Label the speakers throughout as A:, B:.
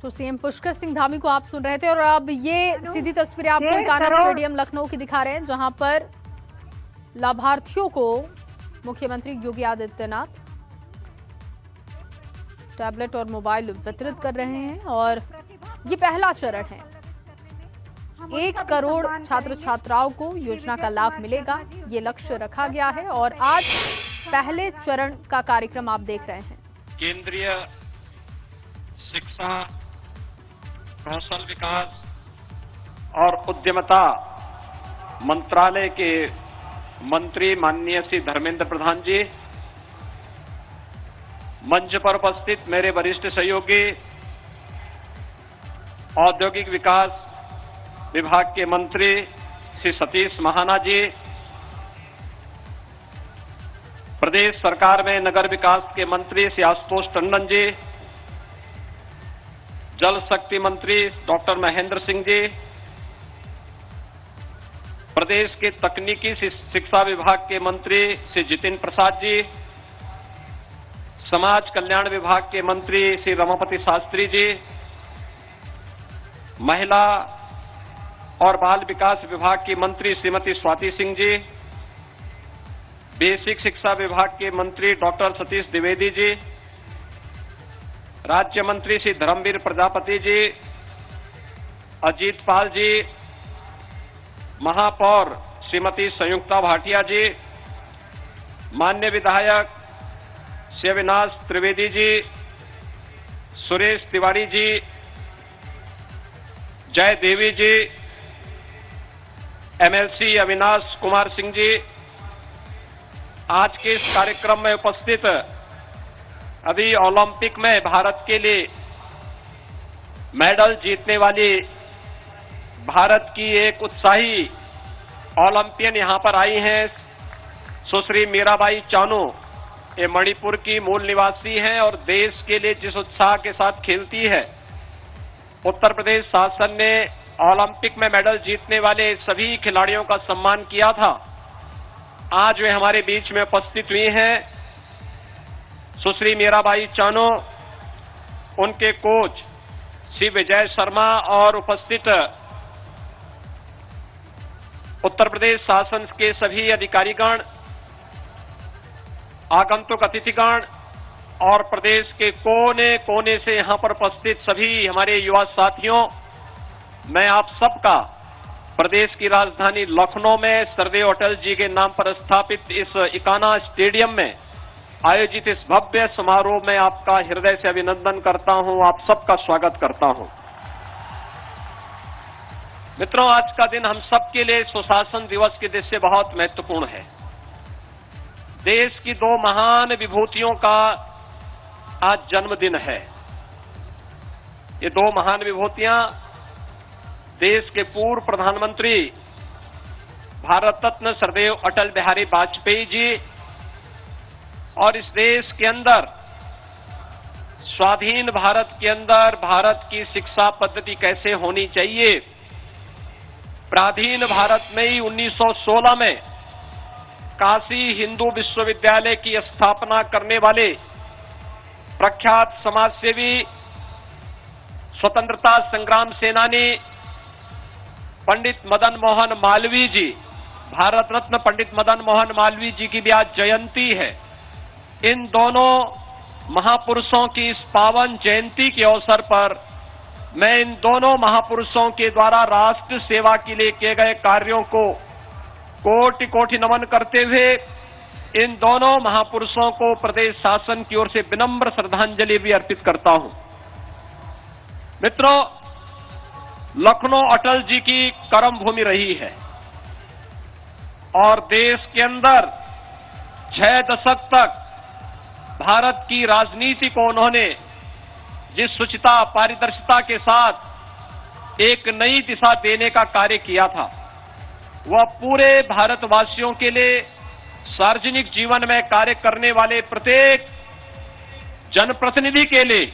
A: तो सीएम पुष्कर सिंह धामी को आप सुन रहे थे और अब ये सीधी तस्वीरें आपको इकाना स्टेडियम लखनऊ की दिखा रहे हैं, जहां पर लाभार्थियों को मुख्यमंत्री योगी आदित्यनाथ टैबलेट और मोबाइल वितरित कर रहे हैं और ये पहला चरण है। 1 करोड़ छात्र छात्राओं को योजना का लाभ मिलेगा, ये लक्ष्य रखा गया है और आज पहले चरण का कार्यक्रम आप देख रहे हैं।
B: केंद्रीय शिक्षा, कौशल विकास और उद्यमिता मंत्रालय के मंत्री माननीय श्री धर्मेंद्र प्रधान जी, मंच पर उपस्थित मेरे वरिष्ठ सहयोगी औद्योगिक विकास विभाग के मंत्री श्री सतीश महाना जी, प्रदेश सरकार में नगर विकास के मंत्री श्री आशुतोष टंडन जी, जल शक्ति मंत्री डॉक्टर महेंद्र सिंह जी, प्रदेश के तकनीकी शिक्षा विभाग के मंत्री श्री जितिन प्रसाद जी, समाज कल्याण विभाग के मंत्री श्री रमापति शास्त्री जी, महिला और बाल विकास विभाग की मंत्री श्रीमती स्वाति सिंह जी, बेसिक शिक्षा विभाग के मंत्री डॉक्टर सतीश द्विवेदी जी, राज्य मंत्री श्री धर्मवीर प्रजापति जी, अजीत पाल जी, महापौर श्रीमती संयुक्ता भाटिया जी, माननीय विधायक श्री अविनाश त्रिवेदी जी, सुरेश तिवारी जी, जय देवी जी, एमएलसी अविनाश कुमार सिंह जी, आज के इस कार्यक्रम में उपस्थित अभी ओलंपिक में भारत के लिए मेडल जीतने वाली भारत की एक उत्साही ओलंपियन यहां पर आई हैं, सुश्री मीराबाई चानू। ये मणिपुर की मूल निवासी हैं और देश के लिए जिस उत्साह के साथ खेलती है, उत्तर प्रदेश शासन ने ओलंपिक में मेडल जीतने वाले सभी खिलाड़ियों का सम्मान किया था। आज वे हमारे बीच में उपस्थित हुई हैं। सुश्री मीराबाई चानू, उनके कोच श्री विजय शर्मा और उपस्थित उत्तर प्रदेश शासन के सभी अधिकारीगण, आगंतुक अतिथिगण और प्रदेश के कोने कोने से यहां पर उपस्थित सभी हमारे युवा साथियों, मैं आप सबका प्रदेश की राजधानी लखनऊ में सरदेव अटल जी के नाम पर स्थापित इस इकाना स्टेडियम में आयोजित इस भव्य समारोह में आपका हृदय से अभिनंदन करता हूं, आप सबका स्वागत करता हूं। मित्रों, आज का दिन हम सबके लिए सुशासन दिवस की दृष्टि से बहुत महत्वपूर्ण है। देश की 2 महान विभूतियों का आज जन्मदिन है। ये 2 महान विभूतियां देश के पूर्व प्रधानमंत्री भारत रत्न सरदेव अटल बिहारी वाजपेयी जी और इस देश के अंदर स्वाधीन भारत के अंदर भारत की शिक्षा पद्धति कैसे होनी चाहिए, पराधीन भारत में ही 1916 में काशी हिंदू विश्वविद्यालय की स्थापना करने वाले प्रख्यात समाजसेवी, स्वतंत्रता संग्राम सेनानी पंडित मदन मोहन मालवीय जी, भारत रत्न पंडित मदन मोहन मालवीय जी की भी आज जयंती है। इन दोनों महापुरुषों की इस पावन जयंती के अवसर पर मैं इन दोनों महापुरुषों के द्वारा राष्ट्र सेवा के लिए किए गए कार्यों को कोटि कोटि नमन करते हुए इन दोनों महापुरुषों को प्रदेश शासन की ओर से विनम्र श्रद्धांजलि भी अर्पित करता हूं। मित्रों, लखनऊ अटल जी की कर्म भूमि रही है और देश के अंदर 6 दशक तक भारत की राजनीति को उन्होंने जिस शुचिता पारदर्शिता के साथ एक नई दिशा देने का कार्य किया था, वह पूरे भारतवासियों के लिए सार्वजनिक जीवन में कार्य करने वाले प्रत्येक जनप्रतिनिधि के लिए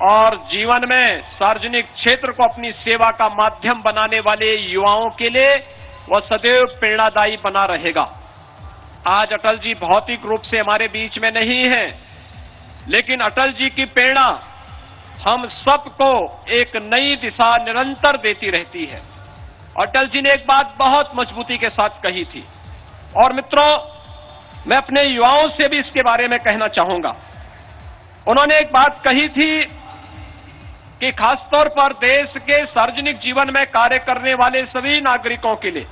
B: और जीवन में सार्वजनिक क्षेत्र को अपनी सेवा का माध्यम बनाने वाले युवाओं के लिए वह सदैव प्रेरणादायी बना रहेगा। आज अटल जी भौतिक रूप से हमारे बीच में नहीं है, लेकिन अटल जी की प्रेरणा हम सबको एक नई दिशा निरंतर देती रहती है। अटल जी ने एक बात बहुत मजबूती के साथ कही थी और मित्रों, मैं अपने युवाओं से भी इसके बारे में कहना चाहूंगा। उन्होंने एक बात कही थी कि खासतौर पर देश के सार्वजनिक जीवन में कार्य करने वाले सभी नागरिकों के लिए,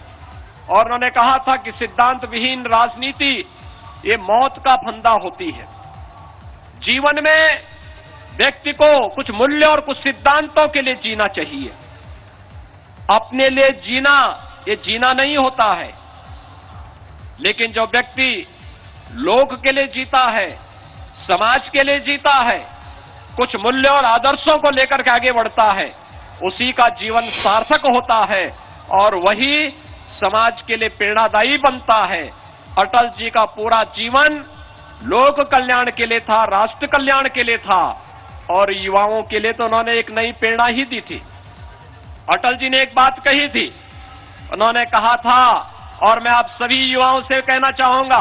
B: और उन्होंने कहा था कि सिद्धांत विहीन राजनीति ये मौत का फंदा होती है। जीवन में व्यक्ति को कुछ मूल्य और कुछ सिद्धांतों के लिए जीना चाहिए। अपने लिए जीना ये जीना नहीं होता है, लेकिन जो व्यक्ति लोक के लिए जीता है, समाज के लिए जीता है, कुछ मूल्य और आदर्शों को लेकर के आगे बढ़ता है, उसी का जीवन सार्थक होता है और वही समाज के लिए प्रेरणादायी बनता है। अटल जी का पूरा जीवन लोक कल्याण के लिए था, राष्ट्र कल्याण के लिए था और युवाओं के लिए तो उन्होंने एक नई प्रेरणा ही दी थी। अटल जी ने एक बात कही थी, उन्होंने कहा था, और मैं आप सभी युवाओं से कहना चाहूंगा,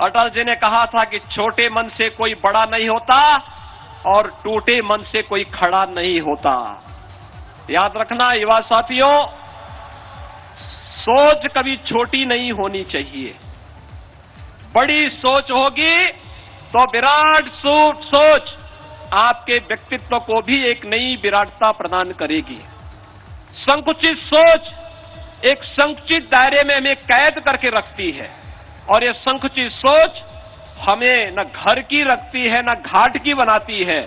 B: अटल जी ने कहा था कि छोटे मन से कोई बड़ा नहीं होता और टूटे मन से कोई खड़ा नहीं होता। याद रखना युवा साथियों, सोच कभी छोटी नहीं होनी चाहिए। बड़ी सोच होगी तो विराट सोच आपके व्यक्तित्व को भी एक नई विराटता प्रदान करेगी। संकुचित सोच एक संकुचित दायरे में हमें कैद करके रखती है और ये संकुचित सोच हमें न घर की रखती है न घाट की बनाती है।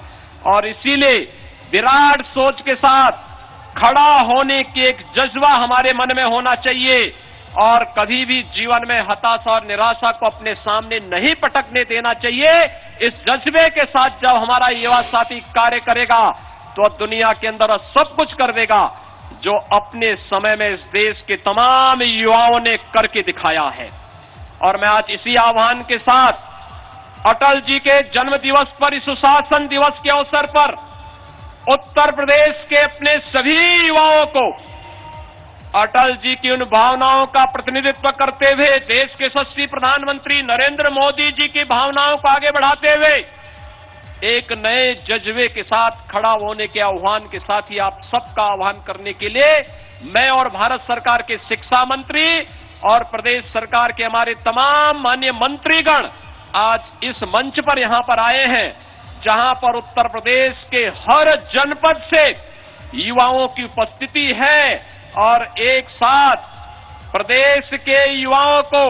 B: और इसीलिए विराट सोच के साथ खड़ा होने की एक जज्बा हमारे मन में होना चाहिए और कभी भी जीवन में हताशा और निराशा को अपने सामने नहीं पटकने देना चाहिए। इस जज्बे के साथ जब हमारा युवा साथी कार्य करेगा तो दुनिया के अंदर सब कुछ कर देगा जो अपने समय में इस देश के तमाम युवाओं ने करके दिखाया है। और मैं आज इसी आह्वान के साथ अटल जी के जन्म दिवस पर, इस सुशासन दिवस के अवसर पर उत्तर प्रदेश के अपने सभी युवाओं को अटल जी की उन भावनाओं का प्रतिनिधित्व करते हुए, देश के यशस्वी प्रधानमंत्री नरेंद्र मोदी जी की भावनाओं को आगे बढ़ाते हुए एक नए जज्बे के साथ खड़ा होने के आह्वान के साथ ही आप सबका आह्वान करने के लिए मैं और भारत सरकार के शिक्षा मंत्री और प्रदेश सरकार के हमारे तमाम माननीय मंत्रीगण आज इस मंच पर यहां पर आए हैं, जहां पर उत्तर प्रदेश के हर जनपद से युवाओं की उपस्थिति है और एक साथ प्रदेश के युवाओं को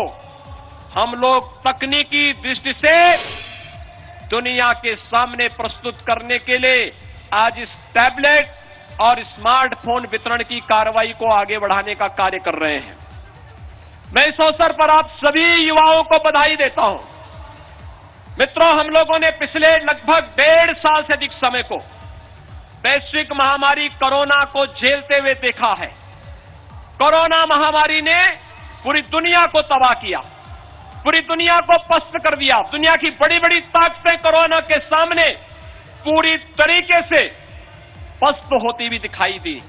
B: हम लोग तकनीकी दृष्टि से दुनिया के सामने प्रस्तुत करने के लिए आज इस टैबलेट और स्मार्टफोन वितरण की कार्रवाई को आगे बढ़ाने का कार्य कर रहे हैं। मैं इस अवसर पर आप सभी युवाओं को बधाई देता हूं। मित्रों, हम लोगों ने पिछले लगभग 1.5 साल से अधिक समय को वैश्विक महामारी कोरोना को झेलते हुए देखा है। कोरोना महामारी ने पूरी दुनिया को तबाह किया, पूरी दुनिया को पस्त कर दिया। दुनिया की बड़ी बड़ी ताकतें कोरोना के सामने पूरी तरीके से पस्त होती भी दिखाई दी।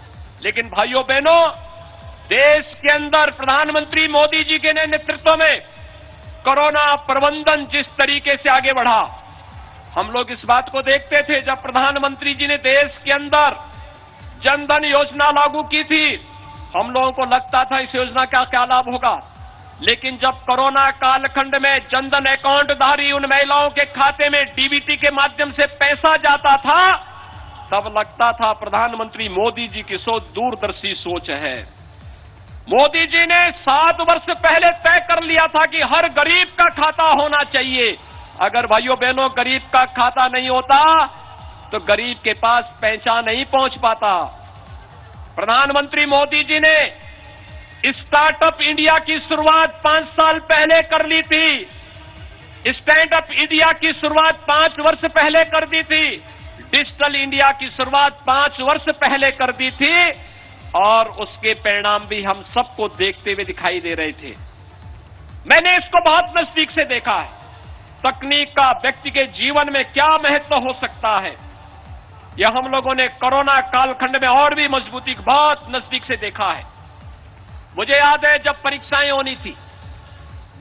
B: लेकिन भाइयों बहनों, देश के अंदर प्रधानमंत्री मोदी जी के नेतृत्व में कोरोना प्रबंधन जिस तरीके से आगे बढ़ा, हम लोग इस बात को देखते थे जब प्रधानमंत्री जी ने देश के अंदर जनधन योजना लागू की थी, हम लोगों को लगता था इस योजना का क्या लाभ होगा। लेकिन जब कोरोना कालखंड में जनधन अकाउंट धारी उन महिलाओं के खाते में डीबीटी के माध्यम से पैसा जाता था, तब लगता था प्रधानमंत्री मोदी जी की सोच दूरदर्शी सोच है। मोदी जी ने 7 वर्ष पहले तय कर लिया था कि हर गरीब का खाता होना चाहिए। अगर भाइयों बहनों गरीब का खाता नहीं होता तो गरीब के पास पैसा नहीं पहुंच पाता। प्रधानमंत्री मोदी जी ने स्टार्टअप इंडिया की शुरुआत 5 साल पहले कर ली थी। स्टैंड अप इंडिया की शुरुआत 5 वर्ष पहले कर दी थी। डिजिटल इंडिया की शुरुआत 5 वर्ष पहले कर दी थी और उसके परिणाम भी हम सबको देखते हुए दिखाई दे रहे थे। मैंने इसको बहुत नजदीक से देखा है। तकनीक का व्यक्ति के जीवन में क्या महत्व हो सकता है, यह हम लोगों ने कोरोना कालखंड में और भी मजबूती बहुत नजदीक से देखा है। मुझे याद है जब परीक्षाएं होनी थी,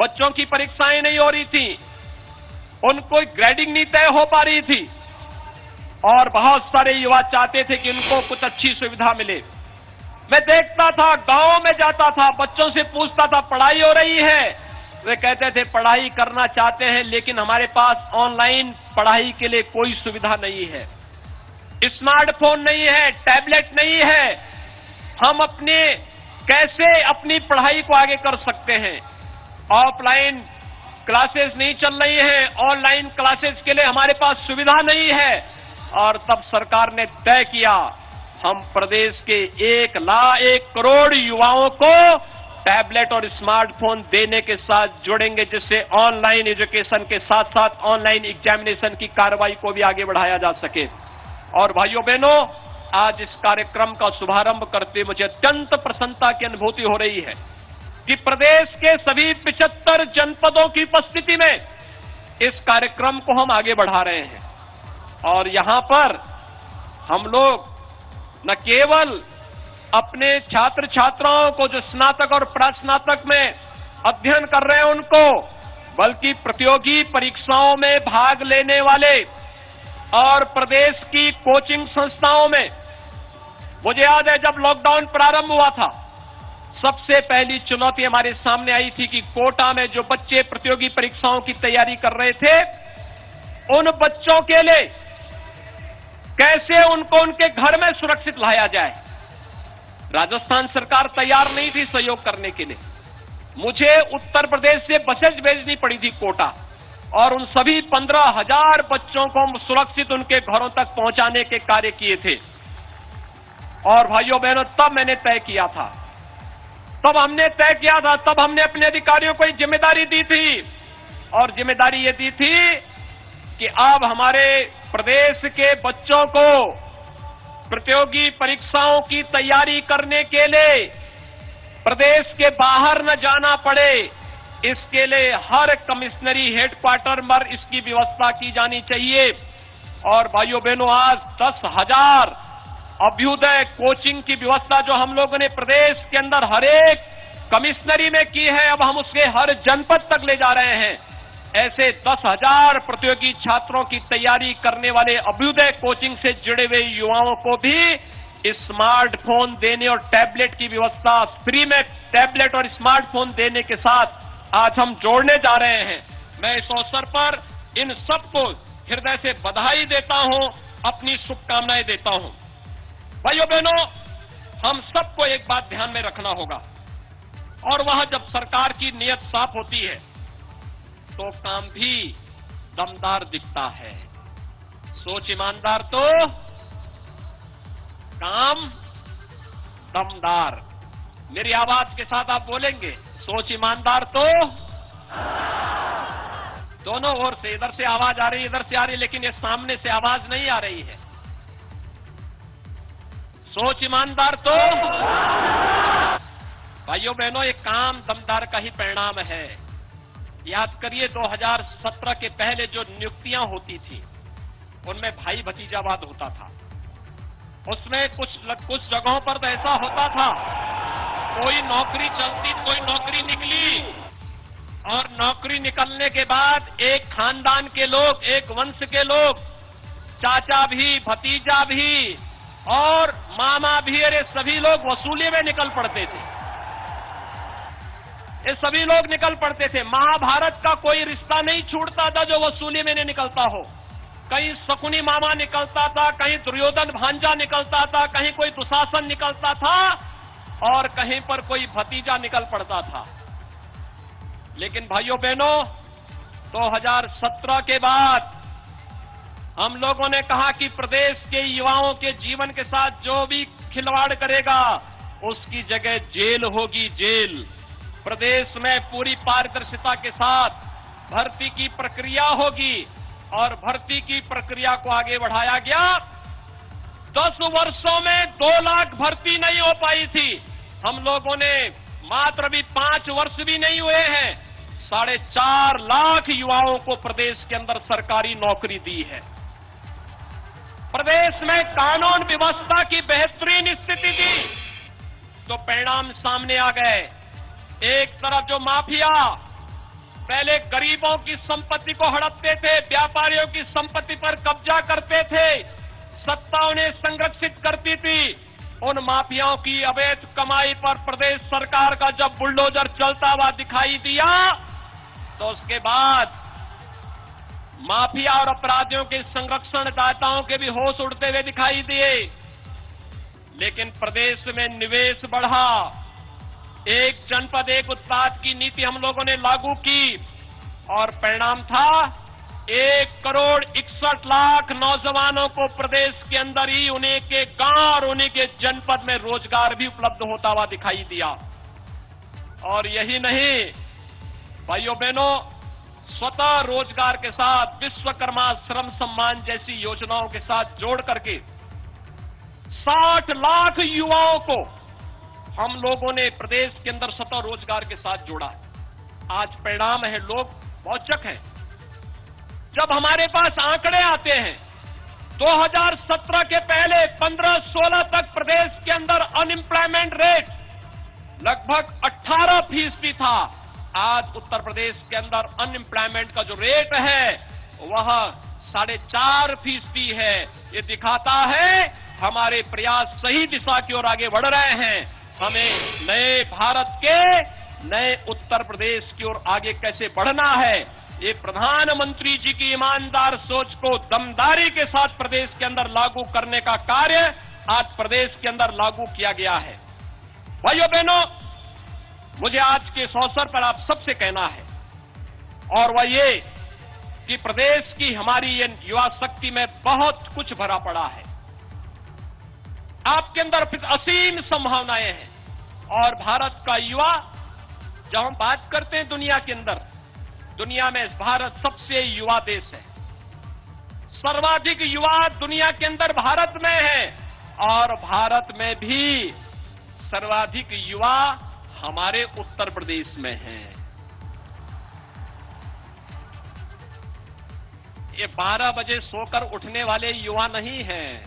B: बच्चों की परीक्षाएं नहीं हो रही थी, उनको ग्रेडिंग नहीं तय हो पा रही थी, और बहुत सारे युवा चाहते थे कि उनको कुछ अच्छी सुविधा मिले। मैं देखता था, गांव में जाता था, बच्चों से पूछता था पढ़ाई हो रही है, वे कहते थे पढ़ाई करना चाहते हैं लेकिन हमारे पास ऑनलाइन पढ़ाई के लिए कोई सुविधा नहीं है, स्मार्टफोन नहीं है, टैबलेट नहीं है, हम कैसे अपनी पढ़ाई को आगे कर सकते हैं। ऑफलाइन क्लासेस नहीं चल रही हैं, ऑनलाइन क्लासेस के लिए हमारे पास सुविधा नहीं है। और तब सरकार ने तय किया हम प्रदेश के 1 करोड़ युवाओं को टैबलेट और स्मार्टफोन देने के साथ जोड़ेंगे, जिससे ऑनलाइन एजुकेशन के साथ साथ ऑनलाइन एग्जामिनेशन की कार्रवाई को भी आगे बढ़ाया जा सके। और भाइयों बहनों, आज इस कार्यक्रम का शुभारंभ करते मुझे अत्यंत प्रसन्नता की अनुभूति हो रही है कि प्रदेश के सभी 75 जनपदों की उपस्थिति में इस कार्यक्रम को हम आगे बढ़ा रहे हैं। और यहां पर हम लोग न केवल अपने छात्र छात्राओं को जो स्नातक और प्रास्नातक में अध्ययन कर रहे हैं उनको, बल्कि प्रतियोगी परीक्षाओं में भाग लेने वाले और प्रदेश की कोचिंग संस्थाओं में, मुझे याद है जब लॉकडाउन प्रारंभ हुआ था, सबसे पहली चुनौती हमारे सामने आई थी कि कोटा में जो बच्चे प्रतियोगी परीक्षाओं की तैयारी कर रहे थे, उन बच्चों के लिए कैसे उनको उनके घर में सुरक्षित लाया जाए। राजस्थान सरकार तैयार नहीं थी सहयोग करने के लिए। मुझे उत्तर प्रदेश से बसेज भेजनी पड़ी थी कोटा, और उन सभी 15,000 बच्चों को सुरक्षित उनके घरों तक पहुंचाने के कार्य किए थे। और भाइयों बहनों, तब मैंने तय किया था, तब हमने अपने अधिकारियों को एक जिम्मेदारी दी थी, और जिम्मेदारी ये दी थी कि अब हमारे प्रदेश के बच्चों को प्रतियोगी परीक्षाओं की तैयारी करने के लिए प्रदेश के बाहर न जाना पड़े, इसके लिए हर कमिश्नरी हेडक्वार्टर पर इसकी व्यवस्था की जानी चाहिए। और भाइयों बहनों, आज 10,000 अभ्युदय कोचिंग की व्यवस्था जो हम लोगों ने प्रदेश के अंदर हर एक कमिश्नरी में की है, अब हम उसके हर जनपद तक ले जा रहे हैं। ऐसे 10,000 प्रतियोगी छात्रों की तैयारी करने वाले अभ्युदय कोचिंग से जुड़े हुए युवाओं को भी स्मार्टफोन देने और टैबलेट की व्यवस्था, फ्री में टैबलेट और स्मार्टफोन देने के साथ आज हम जोड़ने जा रहे हैं। मैं इस अवसर पर इन सबको हृदय से बधाई देता हूं, अपनी शुभकामनाएं देता हूं। भाइयों बहनों, हम सबको एक बात ध्यान में रखना होगा, और वह जब सरकार की नीयत साफ होती है तो काम भी दमदार दिखता है। सोच ईमानदार तो काम दमदार। मेरी आवाज के साथ आप बोलेंगे, सोच ईमानदार तो। दोनों ओर से, इधर से आवाज आ रही है, इधर से आ रही है, लेकिन ये सामने से आवाज नहीं आ रही है। सोच ईमानदार तो। भाइयों बहनों, ये काम दमदार का ही परिणाम है। याद करिए 2017 के पहले जो नियुक्तियां होती थी उनमें भाई भतीजावाद होता था। उसमें कुछ जगहों पर तो ऐसा होता था, कोई नौकरी चलती, कोई नौकरी निकली, और नौकरी निकलने के बाद एक खानदान के लोग, एक वंश के लोग, चाचा भी, भतीजा भी और मामा भी, अरे सभी लोग वसूली में निकल पड़ते थे। ये सभी लोग निकल पड़ते थे। महाभारत का कोई रिश्ता नहीं छूटता था जो वसूली में नहीं निकलता हो। कहीं शकुनी मामा निकलता था, कहीं दुर्योधन भांजा निकलता था, कहीं कोई दुशासन निकलता था, और कहीं पर कोई भतीजा निकल पड़ता था। लेकिन भाइयों बहनों, 2017 के बाद हम लोगों ने कहा कि प्रदेश के युवाओं के जीवन के साथ जो भी खिलवाड़ करेगा उसकी जगह जेल होगी, जेल। प्रदेश में पूरी पारदर्शिता के साथ भर्ती की प्रक्रिया होगी, और भर्ती की प्रक्रिया को आगे बढ़ाया गया। 10 वर्षों में 2 लाख भर्ती नहीं हो पाई थी। हम लोगों ने मात्र भी 5 वर्ष भी नहीं हुए हैं, 4.5 लाख युवाओं को प्रदेश के अंदर सरकारी नौकरी दी है। प्रदेश में कानून व्यवस्था की बेहतरीन स्थिति थी, तो परिणाम सामने आ गए। एक तरफ जो माफिया पहले गरीबों की संपत्ति को हड़पते थे, व्यापारियों की संपत्ति पर कब्जा करते थे, सत्ता उन्हें संरक्षित करती थी, उन माफियाओं की अवैध कमाई पर प्रदेश सरकार का जब बुलडोजर चलता हुआ दिखाई दिया, तो उसके बाद माफिया और अपराधियों के संरक्षणदाताओं के भी होश उड़ते हुए दिखाई दिए। लेकिन प्रदेश में निवेश बढ़ा, एक जनपद एक उत्पाद की नीति हम लोगों ने लागू की और परिणाम था 1,61,00,000 नौजवानों को प्रदेश के अंदर ही उन्हीं के गांव और उन्हीं के जनपद में रोजगार भी उपलब्ध होता हुआ दिखाई दिया। और यही नहीं भाइयों बहनों, स्वतः रोजगार के साथ विश्वकर्मा श्रम सम्मान जैसी योजनाओं के साथ जोड़ करके 60 लाख युवाओं को हम लोगों ने प्रदेश के अंदर स्वतः रोजगार के साथ जोड़ा। आज परिणाम है, लोग मौचक हैं। जब हमारे पास आंकड़े आते हैं 2017 के पहले 15-16 तक प्रदेश के अंदर अनएम्प्लॉयमेंट रेट लगभग 18% था। आज उत्तर प्रदेश के अंदर अनएम्प्लॉयमेंट का जो रेट है वह 4.5% है। ये दिखाता है हमारे प्रयास सही दिशा की ओर आगे बढ़ रहे हैं। हमें नए भारत के नए उत्तर प्रदेश की ओर आगे कैसे बढ़ना है, ये प्रधानमंत्री जी की ईमानदार सोच को दमदारी के साथ प्रदेश के अंदर लागू करने का कार्य आज प्रदेश के अंदर लागू किया गया है। भाइयों बहनों, मुझे आज के इस अवसर पर आप सबसे कहना है और वह ये कि प्रदेश की हमारी ये युवा शक्ति में बहुत कुछ भरा पड़ा है। आपके अंदर असीम संभावनाएं हैं और भारत का युवा, जब हम बात करते हैं दुनिया के अंदर, दुनिया में भारत सबसे युवा देश है। सर्वाधिक युवा दुनिया के अंदर भारत में है और भारत में भी सर्वाधिक युवा हमारे उत्तर प्रदेश में हैं। ये 12 बजे सोकर उठने वाले युवा नहीं हैं।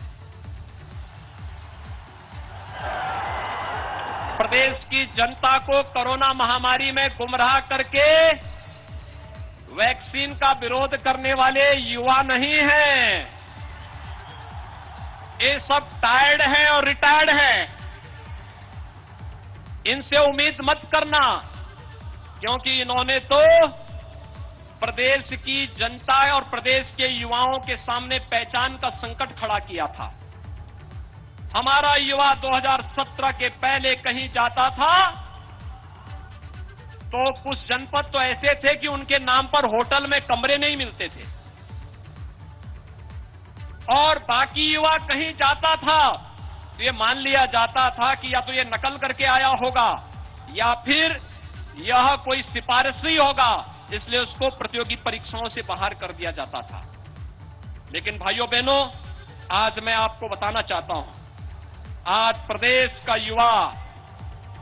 B: प्रदेश की जनता को कोरोना महामारी में गुमराह करके वैक्सीन का विरोध करने वाले युवा नहीं हैं। ये सब टायर्ड हैं और रिटायर्ड हैं। इनसे उम्मीद मत करना, क्योंकि इन्होंने तो प्रदेश की जनता और प्रदेश के युवाओं के सामने पहचान का संकट खड़ा किया था। हमारा युवा 2017 के पहले कहीं जाता था तो कुछ जनपद तो ऐसे थे कि उनके नाम पर होटल में कमरे नहीं मिलते थे और बाकी युवा कहीं जाता था तो ये मान लिया जाता था कि या तो ये नकल करके आया होगा या फिर यह कोई सिफारिशी होगा, इसलिए उसको प्रतियोगी परीक्षाओं से बाहर कर दिया जाता था। लेकिन भाइयों बहनों, आज मैं आपको बताना चाहता हूं, आज प्रदेश का युवा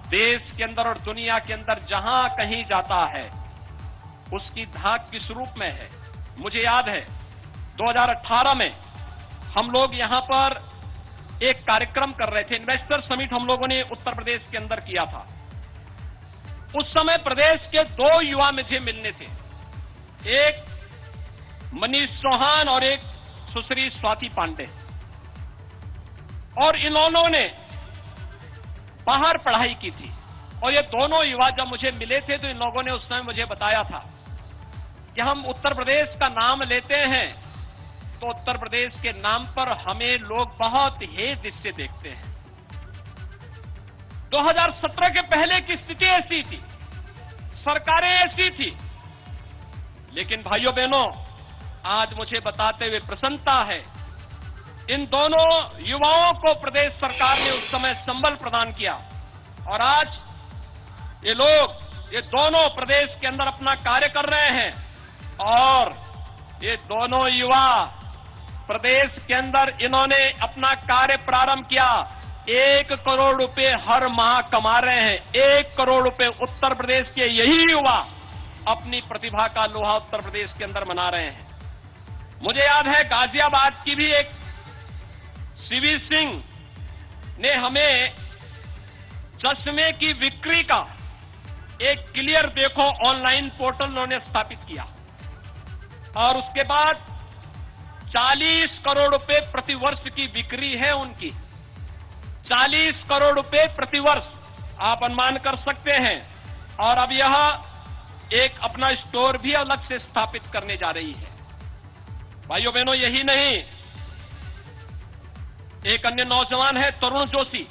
B: देश के अंदर और दुनिया के अंदर जहां कहीं जाता है उसकी धाक किस रूप में है। मुझे याद है 2018 में हम लोग यहां पर एक कार्यक्रम कर रहे थे, इन्वेस्टर समिट हम लोगों ने उत्तर प्रदेश के अंदर किया था। उस समय प्रदेश के 2 युवा मुझे मिलने थे, एक मनीष चौहान और एक सुश्री स्वाति पांडे। और इन्होंने ने बाहर पढ़ाई की थी और ये दोनों युवा जब मुझे मिले थे तो इन लोगों ने उस समय मुझे बताया था कि हम उत्तर प्रदेश का नाम लेते हैं तो उत्तर प्रदेश के नाम पर हमें लोग बहुत हेय दृष्टि से देखते हैं। 2017 के पहले की स्थिति ऐसी थी, सरकारें ऐसी थी, लेकिन भाइयों बहनों, आज मुझे बताते हुए प्रसन्नता है, इन दोनों युवाओं को प्रदेश सरकार ने उस समय संबल प्रदान किया और आज ये दोनों प्रदेश के अंदर अपना कार्य कर रहे हैं और ये दोनों युवा प्रदेश के अंदर इन्होंने अपना कार्य प्रारंभ किया। 1 करोड़ रुपए हर माह कमा रहे हैं। 1 करोड़ रुपए उत्तर प्रदेश के यही युवा अपनी प्रतिभा का लोहा उत्तर प्रदेश के अंदर मना रहे हैं। मुझे याद है गाजियाबाद की भी एक सीवी सिंह ने हमें चश्मे की बिक्री का एक क्लियर देखो ऑनलाइन पोर्टल उन्होंने स्थापित किया और उसके बाद 40 करोड़ रुपए प्रतिवर्ष की बिक्री है उनकी। 40 करोड़ रुपए प्रतिवर्ष आप अनुमान कर सकते हैं। और अब यह एक अपना स्टोर भी अलग से स्थापित करने जा रही है। भाइयों बहनों, यही नहीं, एक अन्य नौजवान है तरुण जोशी।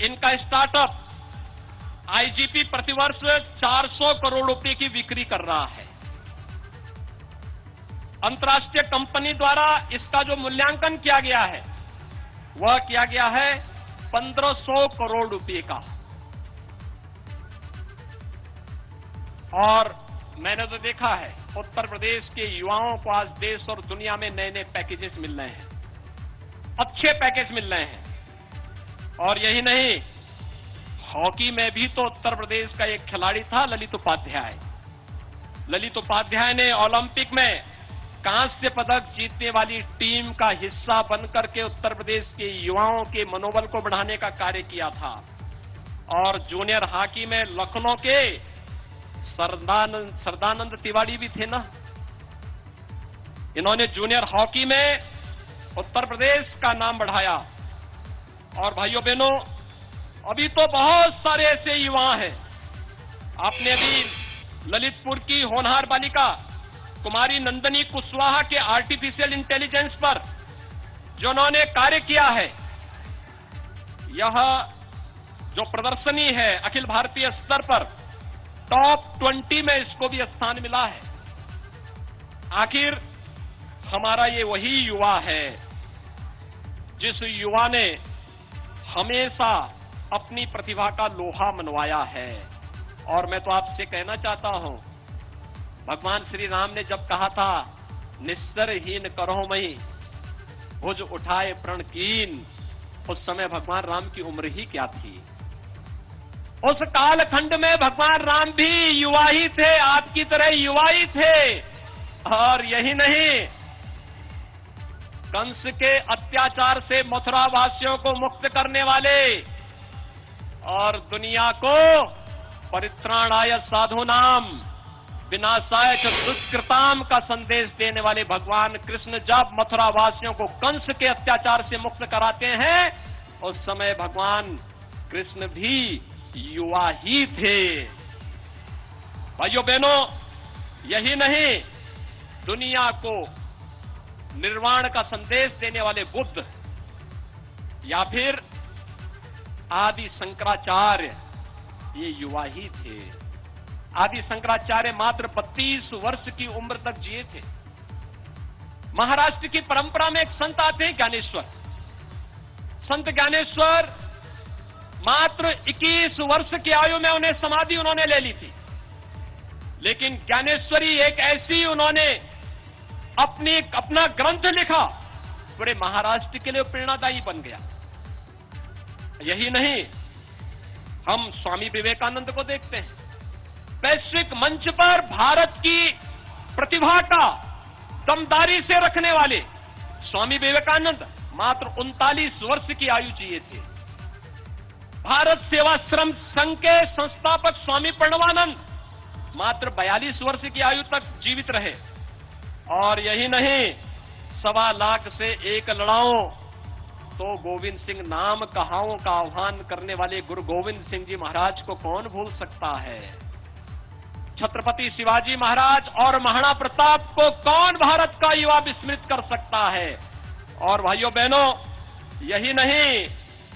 B: इनका स्टार्टअप आईजीपी प्रतिवर्ष 400 करोड़ रुपए की बिक्री कर रहा है। अंतर्राष्ट्रीय कंपनी द्वारा इसका जो मूल्यांकन किया गया है वह किया गया है 1500 करोड़ रुपए का। और मैंने तो देखा है उत्तर प्रदेश के युवाओं को आज देश और दुनिया में नए नए पैकेजेस मिल रहे हैं, अच्छे पैकेज मिल रहे हैं। और यही नहीं, हॉकी में भी तो उत्तर प्रदेश का एक खिलाड़ी था ललित उपाध्याय। ललित उपाध्याय ने ओलंपिक में कांस्य पदक जीतने वाली टीम का हिस्सा बनकर के उत्तर प्रदेश के युवाओं के मनोबल को बढ़ाने का कार्य किया था। और जूनियर हॉकी में लखनऊ के सरदानंद तिवारी भी थे ना, इन्होंने जूनियर हॉकी में उत्तर प्रदेश का नाम बढ़ाया। और भाइयों बहनों, अभी तो बहुत सारे ऐसे युवा हैं। आपने अभी ललितपुर की होनहार बालिका कुमारी नंदनी कुशवाहा के आर्टिफिशियल इंटेलिजेंस पर जो उन्होंने कार्य किया है, यह जो प्रदर्शनी है अखिल भारतीय स्तर पर टॉप 20 में इसको भी स्थान मिला है। आखिर हमारा ये वही युवा है जिस युवा ने हमेशा अपनी प्रतिभा का लोहा मनवाया है। और मैं तो आपसे कहना चाहता हूं, भगवान श्री राम ने जब कहा था निस्सरहीन करो मई भुज उठाए प्रण कीन, उस समय भगवान राम की उम्र ही क्या थी। उस कालखंड में भगवान राम भी युवा ही थे, आपकी तरह युवा ही थे। और यही नहीं, कंस के अत्याचार से मथुरा वासियों को मुक्त करने वाले और दुनिया को परित्राणाय साधूनाम विनाशाय च दुष्कृताम का संदेश देने वाले भगवान कृष्ण जब मथुरा वासियों को कंस के अत्याचार से मुक्त कराते हैं, उस समय भगवान कृष्ण भी युवा ही थे। भाइयों बहनों, यही नहीं, दुनिया को निर्वाण का संदेश देने वाले बुद्ध या फिर आदि शंकराचार्य, ये युवा ही थे। आदि शंकराचार्य मात्र 32 वर्ष की उम्र तक जिए थे। महाराष्ट्र की परंपरा में एक संत आते हैं ज्ञानेश्वर। संत ज्ञानेश्वर मात्र 21 वर्ष की आयु में उन्हें समाधि उन्होंने ले ली थी। लेकिन ज्ञानेश्वरी एक ऐसी, उन्होंने अपना ग्रंथ लिखा, पूरे महाराष्ट्र के लिए प्रेरणादायी बन गया। यही नहीं, हम स्वामी विवेकानंद को देखते हैं, वैश्विक मंच पर भारत की प्रतिभा का दमदारी से रखने वाले स्वामी विवेकानंद मात्र 39 वर्ष की आयु जिए थे। भारत सेवाश्रम संघ के संस्थापक स्वामी प्रणवानंद मात्र 42 वर्ष की आयु तक जीवित रहे। और यही नहीं, 1.25 लाख से एक लड़ाओ तो गोविंद सिंह नाम कहाओं का आह्वान करने वाले गुरु गोविंद सिंह जी महाराज को कौन भूल सकता है। छत्रपति शिवाजी महाराज और महाराणा प्रताप को कौन भारत का युवा विस्मृत कर सकता है। और भाइयों बहनों, यही नहीं,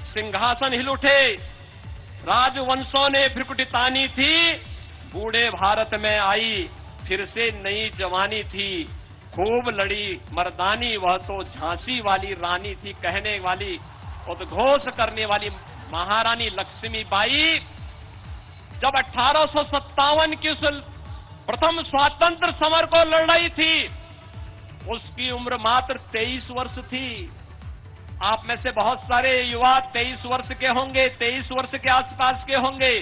B: सिंहासन हिल उठे, राजवंशों ने भ्रिकुटी तानी थी, बूढ़े भारत में आई फिर से नई जवानी थी, खूब लड़ी मर्दानी वह तो झांसी वाली रानी थी, कहने वाली उद्घोष करने वाली महारानी लक्ष्मीबाई जब 1857 की उस प्रथम स्वातंत्र समर को लड़ रही थी, उसकी उम्र मात्र 23 वर्ष थी। आप में से बहुत सारे युवा 23 वर्ष के होंगे, 23 वर्ष के आसपास के होंगे।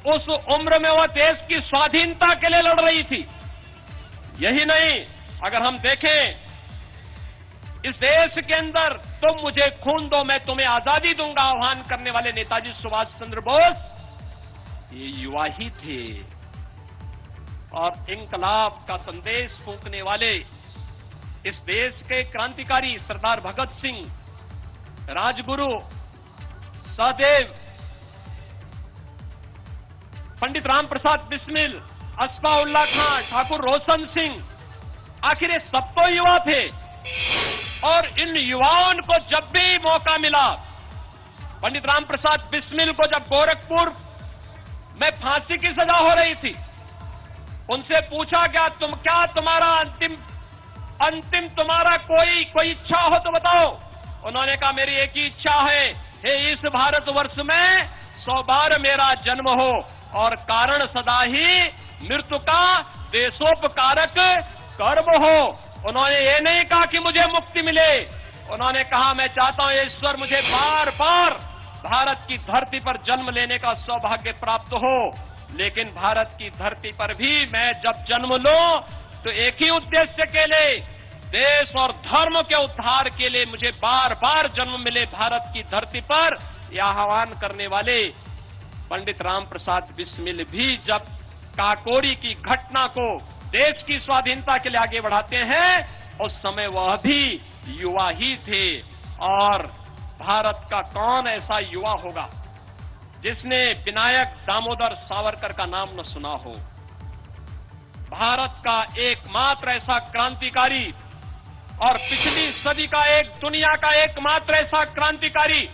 B: उस उम्र में वह देश की स्वाधीनता के लिए लड़ रही थी। यही नहीं, अगर हम देखें इस देश के अंदर, तुम मुझे खून दो मैं तुम्हें आजादी दूंगा आह्वान करने वाले नेताजी सुभाष चंद्र बोस, ये युवा ही थे। और इंकलाब का संदेश फूंकने वाले इस देश के क्रांतिकारी सरदार भगत सिंह, राजगुरु, सहदेव, पंडित राम प्रसाद बिस्मिल, अस्फाउल्लाह खां, ठाकुर रोशन सिंह, आखिर ये सब तो युवा थे। और इन युवाओं को जब भी मौका मिला, पंडित राम प्रसाद बिस्मिल को जब गोरखपुर में फांसी की सजा हो रही थी, उनसे पूछा गया क्या तुम्हारा अंतिम तुम्हारा कोई इच्छा हो तो बताओ। उन्होंने कहा मेरी एक ही इच्छा है, हे इस भारतवर्ष में 100 बार मेरा जन्म हो और कारण सदा ही मृत्यु का देशोपकारक कर्म हो। उन्होंने ये नहीं कहा कि मुझे मुक्ति मिले, उन्होंने कहा मैं चाहता हूं ईश्वर मुझे बार बार भारत की धरती पर जन्म लेने का सौभाग्य प्राप्त हो। लेकिन भारत की धरती पर भी मैं जब जन्म लूं तो एक ही उद्देश्य के लिए, देश और धर्म के उद्धार के लिए मुझे बार बार जन्म मिले भारत की धरती पर। यह आह्वान करने वाले पंडित राम प्रसाद बिस्मिल भी जब काकोरी की घटना को देश की स्वाधीनता के लिए आगे बढ़ाते हैं, उस समय वह भी युवा ही थे। और भारत का कौन ऐसा युवा होगा जिसने विनायक दामोदर सावरकर का नाम न सुना हो। भारत का एकमात्र ऐसा क्रांतिकारी और पिछली सदी का दुनिया का एकमात्र ऐसा क्रांतिकारी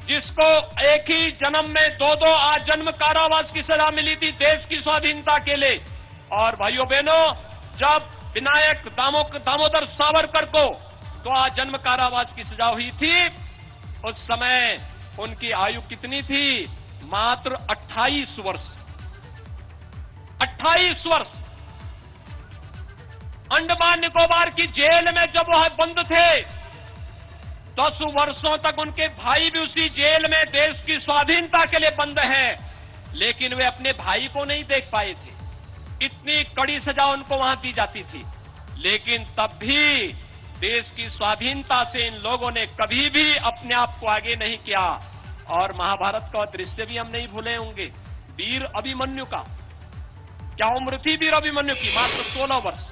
B: जिसको एक ही जन्म में 2-2 आजन्म कारावास की सजा मिली थी देश की स्वाधीनता के लिए। और भाइयों बहनों, जब विनायक दामोदर सावरकर को 2 आजन्म कारावास की सजा हुई थी, उस समय उनकी आयु कितनी थी? मात्र 28 वर्ष। 28 वर्ष। अंडमान निकोबार की जेल में जब वह बंद थे, 10 वर्षों तक उनके भाई भी उसी जेल में देश की स्वाधीनता के लिए बंद हैं, लेकिन वे अपने भाई को नहीं देख पाए थे। इतनी कड़ी सजा उनको वहां दी जाती थी, लेकिन तब भी देश की स्वाधीनता से इन लोगों ने कभी भी अपने आप को आगे नहीं किया। और महाभारत का दृश्य भी हम नहीं भूले होंगे, वीर अभिमन्यु का। क्या उम्र थी वीर अभिमन्यु की? मात्र 16 वर्ष।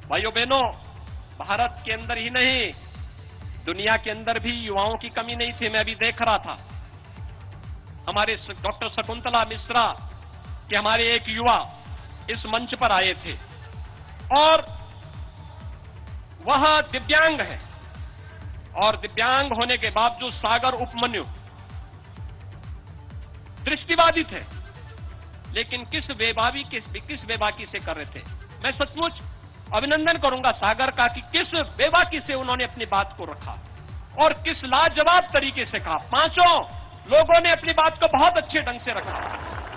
B: भाइयों बहनों, भारत के अंदर ही नहीं, दुनिया के अंदर भी युवाओं की कमी नहीं थी। मैं अभी देख रहा था, हमारे डॉक्टर शकुंतला मिश्रा के हमारे एक युवा इस मंच पर आए थे और वह दिव्यांग है, और दिव्यांग होने के बावजूद सागर उपमन्यु दृष्टिबाधित है, लेकिन किस बेबाकी से कर रहे थे। मैं सचमुच अभिनंदन करूंगा सागर का कि किस बेबाकी से उन्होंने अपनी बात को रखा और किस लाजवाब तरीके से कहा। 5 लोगों ने अपनी बात को बहुत अच्छे ढंग से रखा,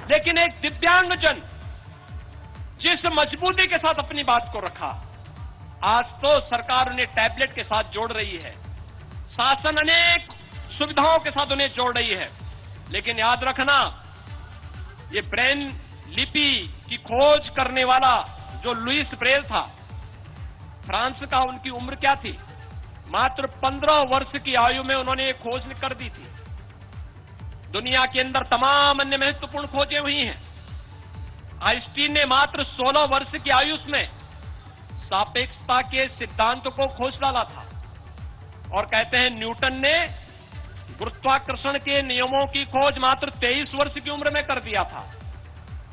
B: लेकिन एक दिव्यांगजन जिस मजबूती के साथ अपनी बात को रखा। आज तो सरकार उन्हें टैबलेट के साथ जोड़ रही है, शासन अनेक सुविधाओं के साथ उन्हें जोड़ रही है, लेकिन याद रखना, ये ब्रेन लिपि की खोज करने वाला जो लुईस ब्रेल था, फ्रांस का, उनकी उम्र क्या थी? मात्र 15 वर्ष की आयु में उन्होंने ये खोज कर दी थी। दुनिया के अंदर तमाम अन्य महत्वपूर्ण खोजें हुई हैं। आइंस्टीन ने मात्र 16 वर्ष की आयु में सापेक्षता के सिद्धांत को खोज डाला था। और कहते हैं न्यूटन ने गुरुत्वाकर्षण के नियमों की खोज मात्र 23 वर्ष की उम्र में कर दिया था।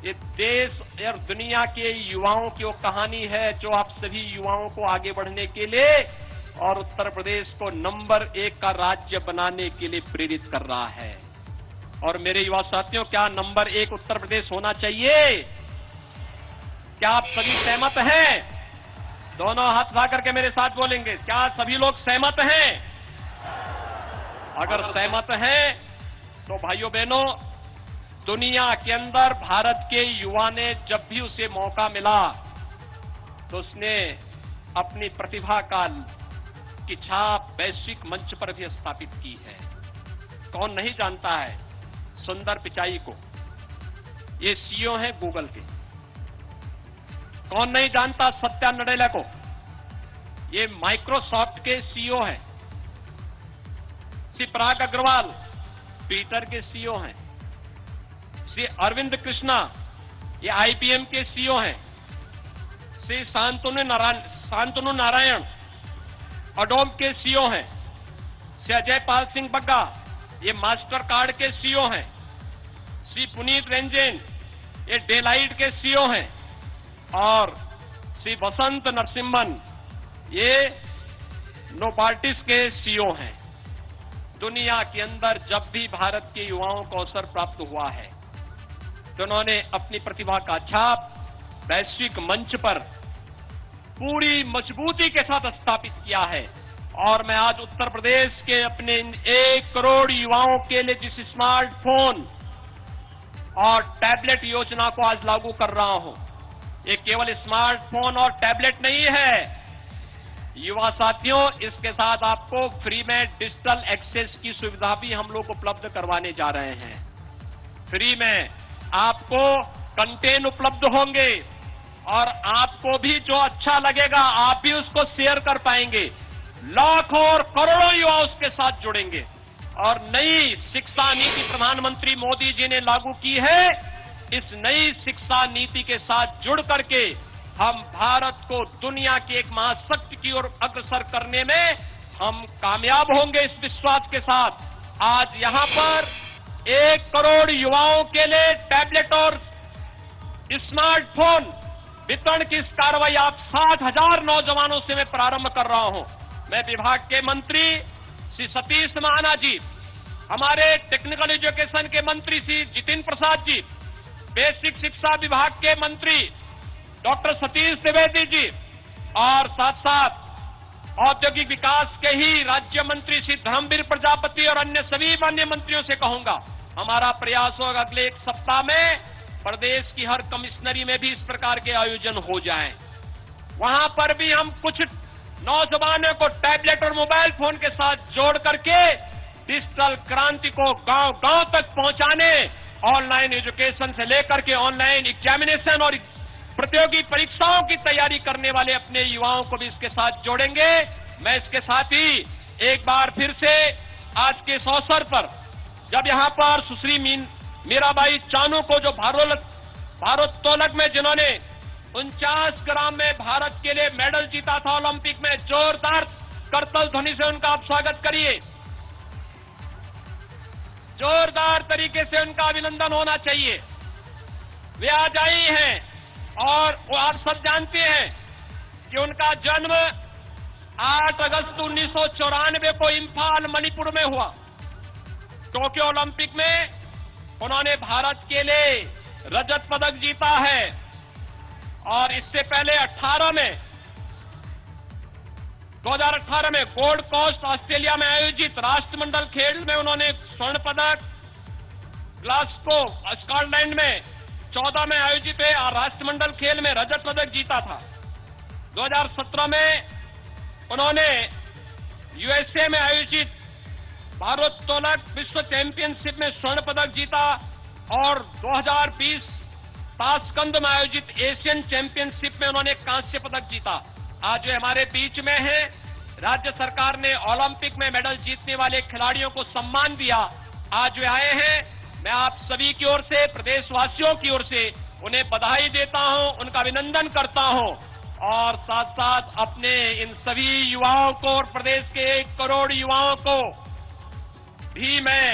B: ये देश और दुनिया के युवाओं की वो कहानी है जो आप सभी युवाओं को आगे बढ़ने के लिए और उत्तर प्रदेश को नंबर 1 का राज्य बनाने के लिए प्रेरित कर रहा है। और मेरे युवा साथियों, क्या नंबर 1 उत्तर प्रदेश होना चाहिए? क्या आप सभी सहमत हैं? दोनों हाथ उठा करके मेरे साथ बोलेंगे, क्या सभी लोग सहमत हैं? अगर सहमत हैं तो भाइयों बहनों, दुनिया के अंदर भारत के युवा ने जब भी उसे मौका मिला तो उसने अपनी प्रतिभा की छाप वैश्विक मंच पर भी स्थापित की है। कौन नहीं जानता है सुंदर पिचाई को? ये सीईओ हैं गूगल के। कौन नहीं जानता सत्या नडेला को? ये माइक्रोसॉफ्ट के सीईओ हैं। श्री पराग अग्रवाल ट्विटर के सीईओ हैं। श्री अरविंद कृष्णा ये आईबीएम के सीईओ हैं। श्री शांतनु नारायण अडोम के सीईओ हैं। श्री अजय पाल सिंह बग्गा ये मास्टर कार्ड के सीईओ हैं। श्री पुनीत रंजन ये डेलाइट के सीईओ हैं। और श्री वसंत नरसिम्हन ये नोबार्टिस के सीईओ हैं। दुनिया के अंदर जब भी भारत के युवाओं को अवसर प्राप्त हुआ है तो उन्होंने अपनी प्रतिभा का छाप वैश्विक मंच पर पूरी मजबूती के साथ स्थापित किया है। और मैं आज उत्तर प्रदेश के अपने 1 करोड़ युवाओं के लिए जिस स्मार्टफोन और टैबलेट योजना को आज लागू कर रहा हूं, ये केवल स्मार्टफोन और टैबलेट नहीं है युवा साथियों, इसके साथ आपको फ्री में डिजिटल एक्सेस की सुविधा भी हम लोग उपलब्ध करवाने जा रहे हैं। फ्री में आपको कंटेंट उपलब्ध होंगे और आपको भी जो अच्छा लगेगा आप भी उसको शेयर कर पाएंगे। लाखों और करोड़ों युवा उसके साथ जुड़ेंगे। और नई शिक्षा नीति प्रधानमंत्री मोदी जी ने लागू की है। इस नई शिक्षा नीति के साथ जुड़ करके हम भारत को दुनिया की एक महाशक्ति की ओर अग्रसर करने में हम कामयाब होंगे। इस विश्वास के साथ आज यहां पर 1 करोड़ युवाओं के लिए टैबलेट और स्मार्टफोन वितरण की इस कार्रवाई आप 60,000 नौजवानों से मैं प्रारंभ कर रहा हूं। मैं विभाग के मंत्री श्री सतीश महाना जी, हमारे टेक्निकल एजुकेशन के मंत्री श्री जितिन प्रसाद जी, बेसिक शिक्षा विभाग के मंत्री डॉक्टर सतीश द्विवेदी जी और साथ साथ औद्योगिक विकास के ही राज्य मंत्री श्री धर्मवीर प्रजापति और अन्य सभी माननीय मंत्रियों से कहूंगा, हमारा प्रयास होगा अगले 1 सप्ताह में प्रदेश की हर कमिश्नरी में भी इस प्रकार के आयोजन हो जाएं। वहां पर भी हम कुछ नौजवानों को टैबलेट और मोबाइल फोन के साथ जोड़ करके डिजिटल क्रांति को गांव-गांव तक पहुंचाने, ऑनलाइन एजुकेशन से लेकर के ऑनलाइन एग्जामिनेशन और प्रतियोगी परीक्षाओं की तैयारी करने वाले अपने युवाओं को भी इसके साथ जोड़ेंगे। मैं इसके साथ ही एक बार फिर से आज के इस अवसर पर जब यहां पर सुश्री मीराबाई चानू को जो भारोत्तोलक में जिन्होंने 49 ग्राम में भारत के लिए मेडल जीता था ओलंपिक में, जोरदार करतल ध्वनि से उनका आप स्वागत करिए। जोरदार तरीके से उनका अभिनंदन होना चाहिए। वे आज आई हैं और वो आप सब जानते हैं कि उनका जन्म 8 अगस्त 1994 को इम्फाल मणिपुर में हुआ। टोक्यो ओलंपिक में उन्होंने भारत के लिए रजत पदक जीता है और इससे पहले 2018 में गोल्ड कोस्ट ऑस्ट्रेलिया में आयोजित राष्ट्रमंडल खेल में उन्होंने स्वर्ण पदक, ग्लासगो स्कॉटलैंड में 14 में आयोजित हुए राष्ट्रमंडल खेल में रजत पदक जीता था। 2017 में उन्होंने यूएसए में आयोजित भारोत्तोलक विश्व चैंपियनशिप में स्वर्ण पदक जीता और 2020 ताशकंद में आयोजित एशियन चैंपियनशिप में उन्होंने कांस्य पदक जीता। आज वे हमारे बीच में हैं। राज्य सरकार ने ओलंपिक में मेडल जीतने वाले खिलाड़ियों को सम्मान दिया। आज वे आए हैं। मैं आप सभी की ओर से, प्रदेशवासियों की ओर से उन्हें बधाई देता हूं, उनका अभिनंदन करता हूं और साथ साथ अपने इन सभी युवाओं को और प्रदेश के 1 करोड़ युवाओं को भी मैं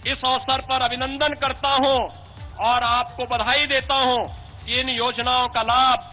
B: इस अवसर पर अभिनंदन करता हूं और आपको बधाई देता हूं कि इन योजनाओं का लाभ